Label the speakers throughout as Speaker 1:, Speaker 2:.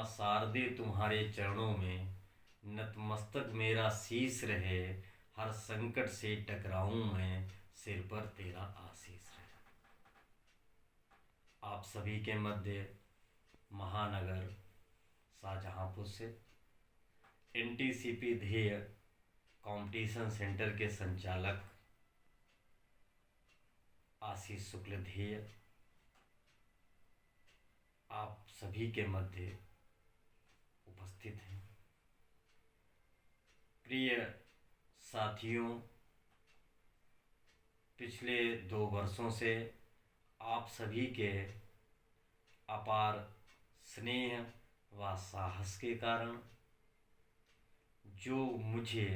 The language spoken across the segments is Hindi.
Speaker 1: शारदे तुम्हारे चरणों में, नतमस्तक मेरा शीस रहे। हर संकट से टकराऊं मैं, सिर पर तेरा आशीष रहे। आप सभी के मध्य महानगर शाहजहांपुर से एनटीसीपी ध्येय कंपटीशन सेंटर के संचालक आशीष शुक्ल ध्येय आप सभी के मध्य उपस्थित हैं। प्रिय साथियों, पिछले 2 वर्षों से आप सभी के अपार स्नेह व साहस के कारण जो मुझे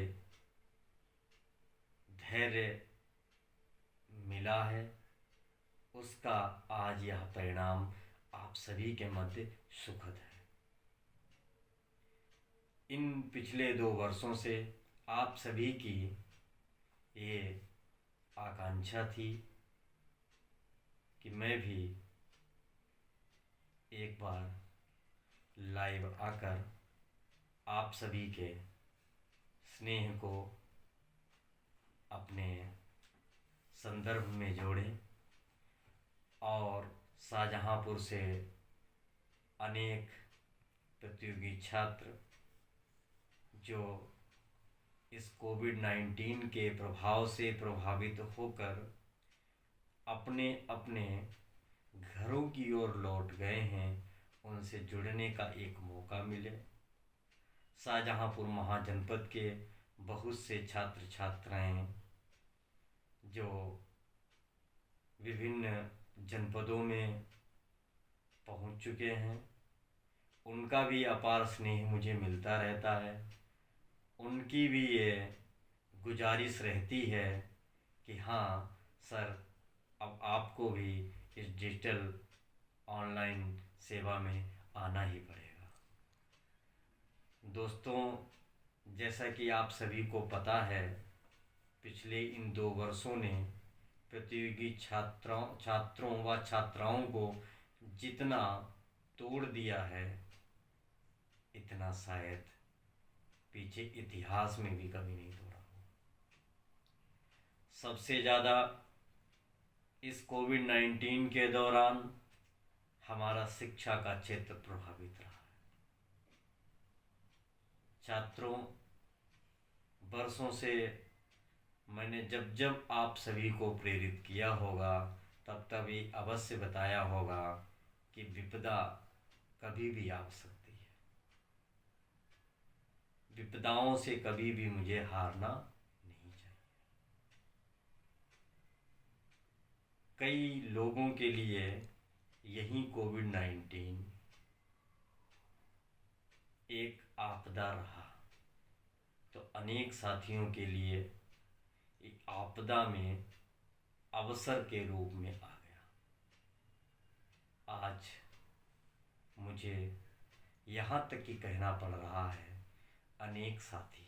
Speaker 1: धैर्य मिला है, उसका आज यह परिणाम आप सभी के मध्य सुखद है। इन पिछले 2 वर्षों से आप सभी की ये आकांक्षा थी कि मैं भी एक बार लाइव आकर आप सभी के स्नेह को अपने संदर्भ में जोड़ें और शाहजहांपुर से अनेक प्रतियोगी छात्र जो इस कोविड-19 के प्रभाव से प्रभावित होकर अपने अपने घरों की ओर लौट गए हैं, उनसे जुड़ने का एक मौका मिले। शाहजहांपुर महाजनपद के बहुत से छात्र छात्राएं जो विभिन्न जनपदों में पहुंच चुके हैं, उनका भी अपार स्नेह मुझे मिलता रहता है। उनकी भी ये गुजारिश रहती है कि हाँ सर, अब आपको भी इस डिजिटल ऑनलाइन सेवा में आना ही पड़ेगा। दोस्तों, जैसा कि आप सभी को पता है, पिछले इन 2 वर्षों ने प्रतियोगी छात्रों व छात्राओं को जितना तोड़ दिया है, इतना शायद पीछे इतिहास में भी कभी नहीं तोड़ा हो। सबसे ज़्यादा इस कोविड-19 के दौरान हमारा शिक्षा का क्षेत्र प्रभावित रहा है। छात्रों, वर्षों से मैंने जब जब आप सभी को प्रेरित किया होगा, तब तब ये अवश्य बताया होगा कि विपदा कभी भी आ सकती है। विपदाओं से कभी भी मुझे हारना नहीं चाहिए। कई लोगों के लिए यही कोविड-19 एक आपदा रहा, तो अनेक साथियों के लिए एक आपदा में अवसर के रूप में आ गया। आज मुझे यहाँ तक कि कहना पड़ रहा है, अनेक साथी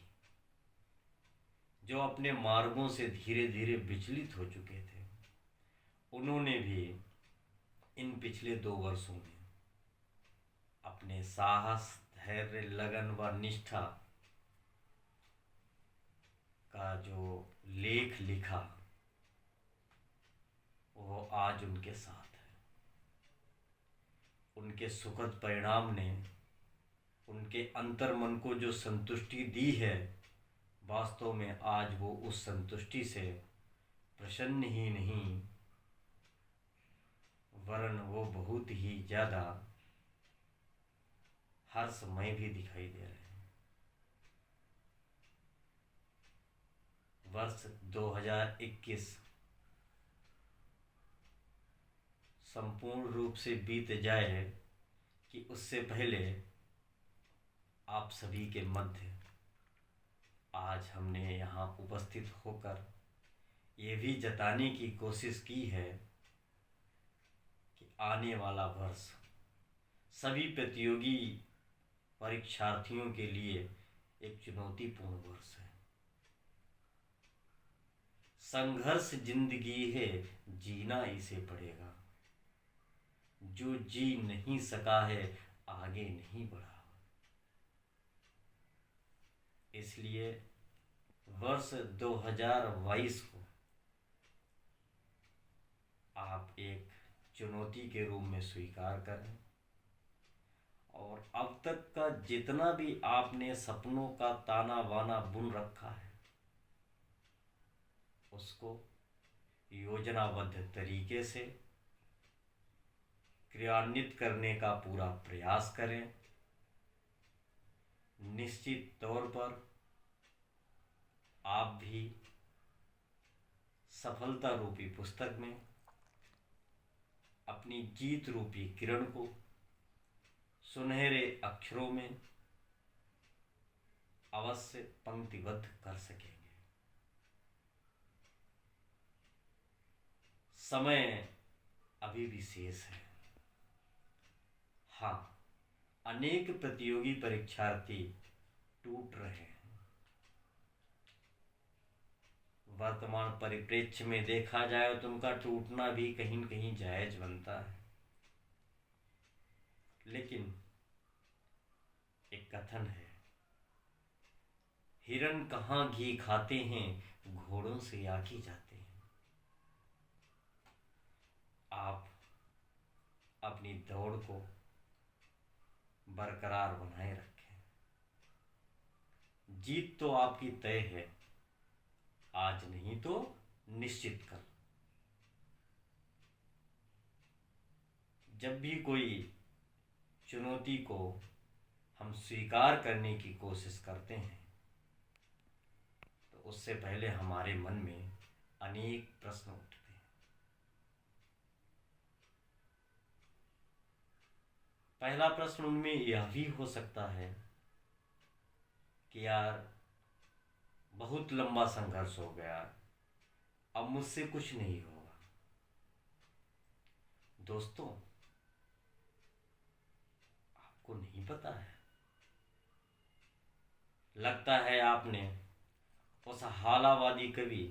Speaker 1: जो अपने मार्गों से धीरे धीरे विचलित हो चुके थे, उन्होंने भी इन पिछले 2 वर्षों में अपने साहस, धैर्य, लगन व निष्ठा का जो लेख लिखा, वो आज उनके साथ है। उनके सुखद परिणाम ने उनके अंतर्मन को जो संतुष्टि दी है, वास्तव में आज वो उस संतुष्टि से प्रसन्न ही नहीं, वरन वो बहुत ही ज़्यादा हर्षमय भी दिखाई दे रहे हैं। वर्ष 2021 संपूर्ण रूप से बीत जाए कि उससे पहले आप सभी के मध्य आज हमने यहाँ उपस्थित होकर ये भी जताने की कोशिश की है कि आने वाला वर्ष सभी प्रतियोगी परीक्षार्थियों के लिए एक चुनौतीपूर्ण वर्ष है। संघर्ष जिंदगी है, जीना इसे पड़ेगा। जो जी नहीं सका है, आगे नहीं बढ़ा। इसलिए वर्ष 2022 को आप एक चुनौती के रूप में स्वीकार करें और अब तक का जितना भी आपने सपनों का ताना बाना बुन रखा है उसको योजनाबद्ध तरीके से क्रियान्वित करने का पूरा प्रयास करें। निश्चित तौर पर आप भी सफलता रूपी पुस्तक में अपनी जीत रूपी किरण को सुनहरे अक्षरों में अवश्य पंक्तिबद्ध कर सकेंगे। समय अभी भी शेष है। हाँ, अनेक प्रतियोगी परीक्षार्थी टूट रहे हैं। वर्तमान परिप्रेक्ष्य में देखा जाए तो उनका टूटना भी कहीं न कहीं जायज बनता है। लेकिन एक कथन है, हिरन कहाँ घी खाते हैं, घोड़ों से आकी जाते हैं। आप अपनी दौड़ को बरकरार बनाए रखें। जीत तो आपकी तय है, आज नहीं तो निश्चित कल। जब भी कोई चुनौती को हम स्वीकार करने की कोशिश करते हैं तो उससे पहले हमारे मन में अनेक प्रश्न उठते हैं। पहला प्रश्न उनमें यह भी हो सकता है कि यार बहुत लंबा संघर्ष हो गया, अब मुझसे कुछ नहीं होगा। दोस्तों, आपको नहीं पता है, लगता है आपने उस हालावादी कवि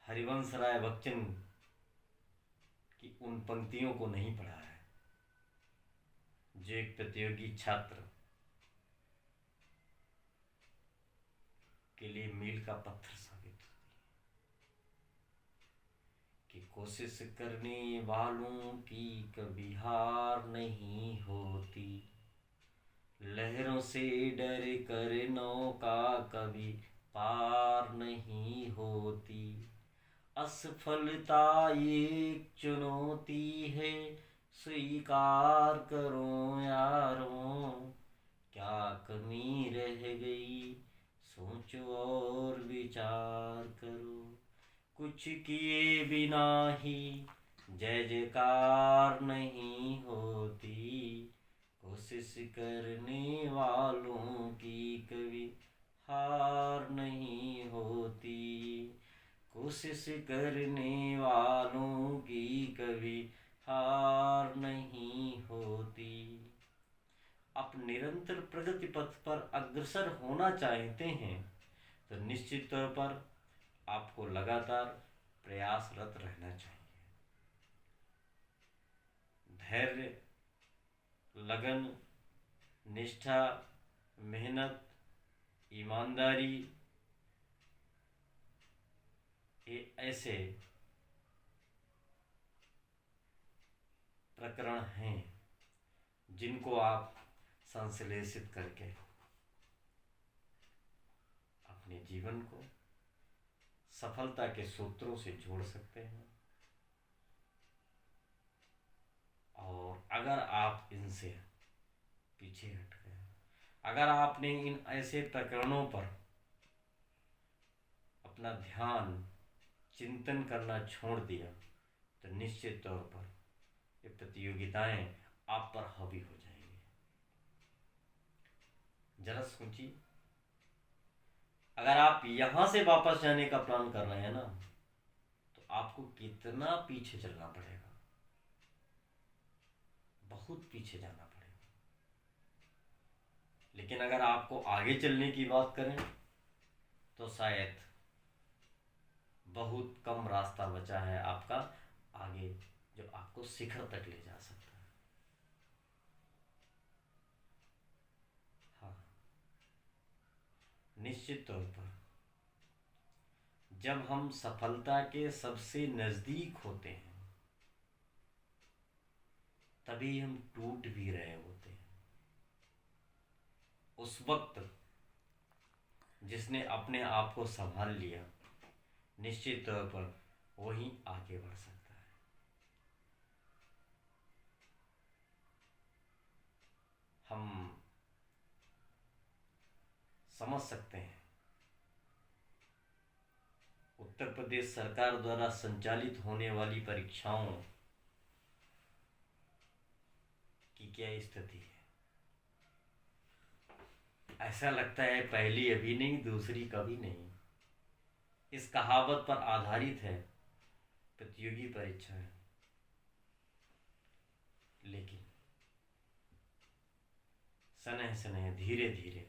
Speaker 1: हरिवंश राय बच्चन की उन पंक्तियों को नहीं पढ़ा है जो एक प्रतियोगी छात्र के लिए मील का पत्थर साबित होती है कि कोशिश करने वालों की कभी हार नहीं होती, लहरों से डर कर नौका कभी पार नहीं होती, असफलता एक चुनौती है, स्वीकार करो यारों, क्या कमी रह गई सोचो और विचार करो, कुछ किए बिना ही जय जयकार नहीं होती, कोशिश करने वालों की कभी हार नहीं होती, कोशिश करने वालों की कभी हार नहीं होती। आप निरंतर प्रगति पथ पर अग्रसर होना चाहते हैं तो निश्चित तौर पर आपको लगातार प्रयासरत रहना चाहिए। धैर्य, लगन, निष्ठा, मेहनत, ईमानदारी, ये ऐसे प्रकरण हैं जिनको आप संश्लेषित करके अपने जीवन को सफलता के सूत्रों से जोड़ सकते हैं। और अगर आप इनसे पीछे हट गए, अगर आपने इन ऐसे प्रकरणों पर अपना ध्यान चिंतन करना छोड़ दिया तो निश्चित तौर पर ये प्रतियोगिताएं आप पर हावी हो जाएंगी। जरा सोचिए, अगर आप यहां से वापस जाने का प्लान कर रहे हैं ना तो आपको कितना पीछे चलना पड़ेगा, बहुत पीछे जाना पड़ेगा। लेकिन अगर आपको आगे चलने की बात करें तो शायद बहुत कम रास्ता बचा है आपका आगे जो आपको शिखर तक ले जा सकता है। निश्चित तौर पर जब हम सफलता के सबसे नज़दीक होते हैं तभी हम टूट भी रहे होते हैं। उस वक्त जिसने अपने आप को संभाल लिया, निश्चित तौर पर वही आगे बढ़ सकता है। हम समझ सकते हैं उत्तर प्रदेश सरकार द्वारा संचालित होने वाली परीक्षाओं की क्या स्थिति है। ऐसा लगता है पहली अभी नहीं, दूसरी कभी नहीं। इस कहावत पर आधारित है प्रतियोगी परीक्षाएं, लेकिन सनह सनह धीरे धीरे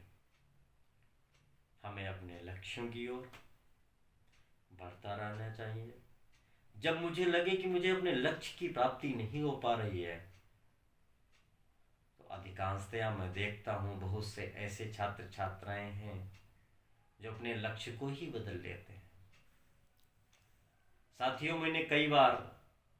Speaker 1: हमें अपने लक्ष्यों की ओर बढ़ता रहना चाहिए। जब मुझे लगे कि मुझे अपने लक्ष्य की प्राप्ति नहीं हो पा रही है तो अधिकांशतया मैं देखता हूँ बहुत से ऐसे छात्र छात्राएं हैं जो अपने लक्ष्य को ही बदल लेते हैं। साथियों, मैंने कई बार